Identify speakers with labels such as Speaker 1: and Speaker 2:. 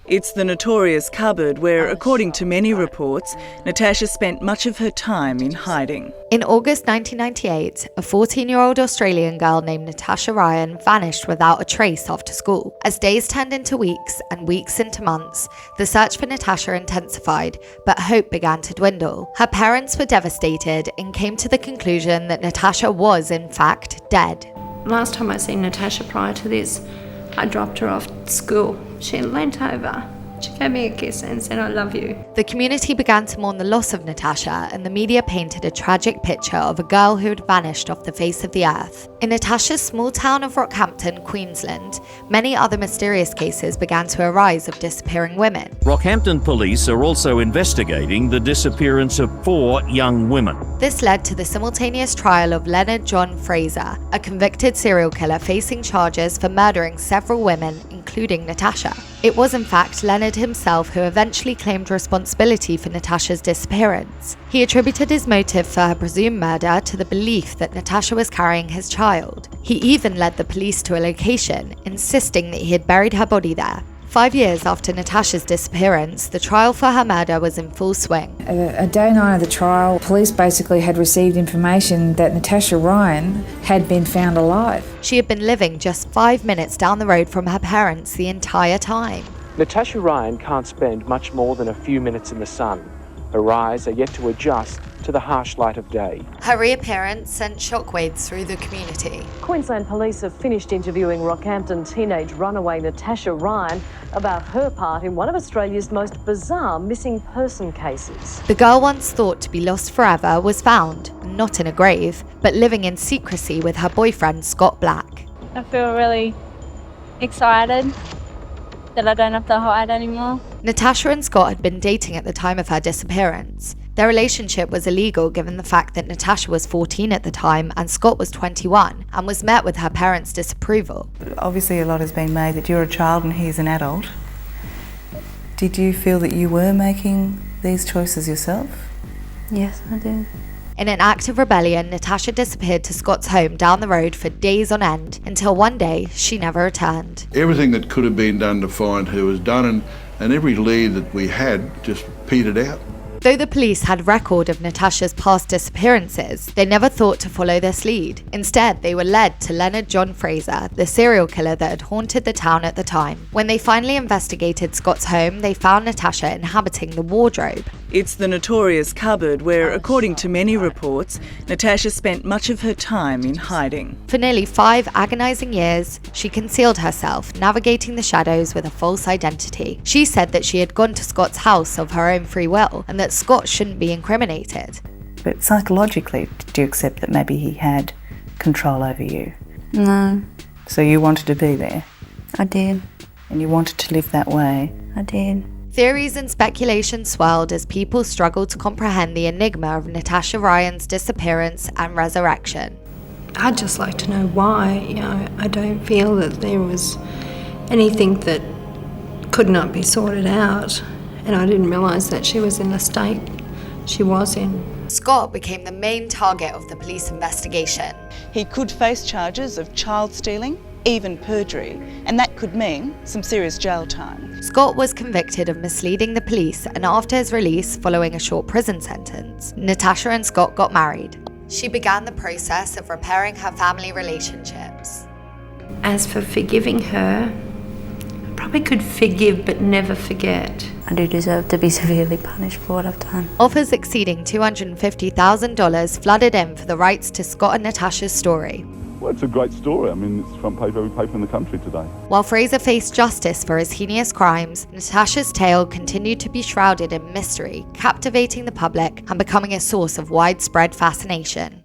Speaker 1: It's the notorious cupboard where, according to many reports, Natasha spent much of her time in hiding.
Speaker 2: In August 1998, a 14-year-old Australian girl named Natasha Ryan vanished without a trace after school. As days turned into weeks and weeks into months, the search for Natasha intensified, but hope began to dwindle. Her parents were devastated and came to the conclusion that Natasha was, in fact, dead.
Speaker 3: Last time I seen Natasha prior to this, I dropped her off at school. She leant over. She gave me a kiss and said, "I love you."
Speaker 2: The community began to mourn the loss of Natasha, and the media painted a tragic picture of a girl who had vanished off the face of the earth. In Natasha's small town of Rockhampton, Queensland, many other mysterious cases began to arise of disappearing women.
Speaker 4: Rockhampton police are also investigating the disappearance of 4 young women.
Speaker 2: This led to the simultaneous trial of Leonard John Fraser, a convicted serial killer facing charges for murdering several women, including Natasha. It was in fact Leonard himself who eventually claimed responsibility for Natasha's disappearance. He attributed his motive for her presumed murder to the belief that Natasha was carrying his child. He even led the police to a location, insisting that he had buried her body there. 5 years after Natasha's disappearance, the trial for her murder was in full swing.
Speaker 5: A day night of the trial, police basically had received information that Natasha Ryan had been found alive.
Speaker 2: She had been living just 5 minutes down the road from her parents the entire time.
Speaker 6: Natasha Ryan can't spend much more than a few minutes in the sun. Her eyes are yet to adjust to the harsh light of day.
Speaker 2: Her reappearance sent shockwaves through the community.
Speaker 7: Queensland police have finished interviewing Rockhampton teenage runaway Natasha Ryan about her part in one of Australia's most bizarre missing person cases.
Speaker 2: The girl once thought to be lost forever was found, not in a grave, but living in secrecy with her boyfriend Scott Black.
Speaker 8: I feel really excited that I don't have to hide anymore.
Speaker 2: Natasha and Scott had been dating at the time of her disappearance. Their relationship was illegal given the fact that Natasha was 14 at the time and Scott was 21 and was met with her parents' disapproval.
Speaker 9: Obviously a lot has been made that you're a child and he's an adult. Did you feel that you were making these choices yourself?
Speaker 8: Yes, I do.
Speaker 2: In an act of rebellion, Natasha disappeared to Scott's home down the road for days on end until one day she never returned.
Speaker 10: Everything that could have been done to find her was done, and every lead that we had just petered out.
Speaker 2: Though the police had record of Natasha's past disappearances, they never thought to follow this lead. Instead, they were led to Leonard John Fraser, the serial killer that had haunted the town at the time. When they finally investigated Scott's home, they found Natasha inhabiting the wardrobe.
Speaker 1: It's the notorious cupboard where, according to many reports, Natasha spent much of her time in hiding.
Speaker 2: For nearly 5 agonizing years, she concealed herself, navigating the shadows with a false identity. She said that she had gone to Scott's house of her own free will and that Scott shouldn't be incriminated.
Speaker 9: But psychologically, did you accept that maybe he had control over you?
Speaker 8: No.
Speaker 9: So you wanted to be there?
Speaker 8: I did.
Speaker 9: And you wanted to live that way?
Speaker 8: I did.
Speaker 2: Theories and speculation swirled as people struggled to comprehend the enigma of Natasha Ryan's disappearance and resurrection.
Speaker 3: I'd just like to know why. I don't feel that there was anything that could not be sorted out. And I didn't realise that she was in the state she was in.
Speaker 2: Scott became the main target of the police investigation.
Speaker 11: He could face charges of child stealing, even perjury, and that could mean some serious jail time.
Speaker 2: Scott was convicted of misleading the police, and after his release following a short prison sentence, Natasha and Scott got married. She began the process of repairing her family relationships.
Speaker 3: As for forgiving her, I probably could forgive but never forget.
Speaker 8: I do deserve to be severely punished for what I've done.
Speaker 2: Offers exceeding $250,000 flooded in for the rights to Scott and Natasha's story.
Speaker 12: Well, it's a great story. I mean, it's front page of every paper in the country today.
Speaker 2: While Fraser faced justice for his heinous crimes, Natasha's tale continued to be shrouded in mystery, captivating the public and becoming a source of widespread fascination.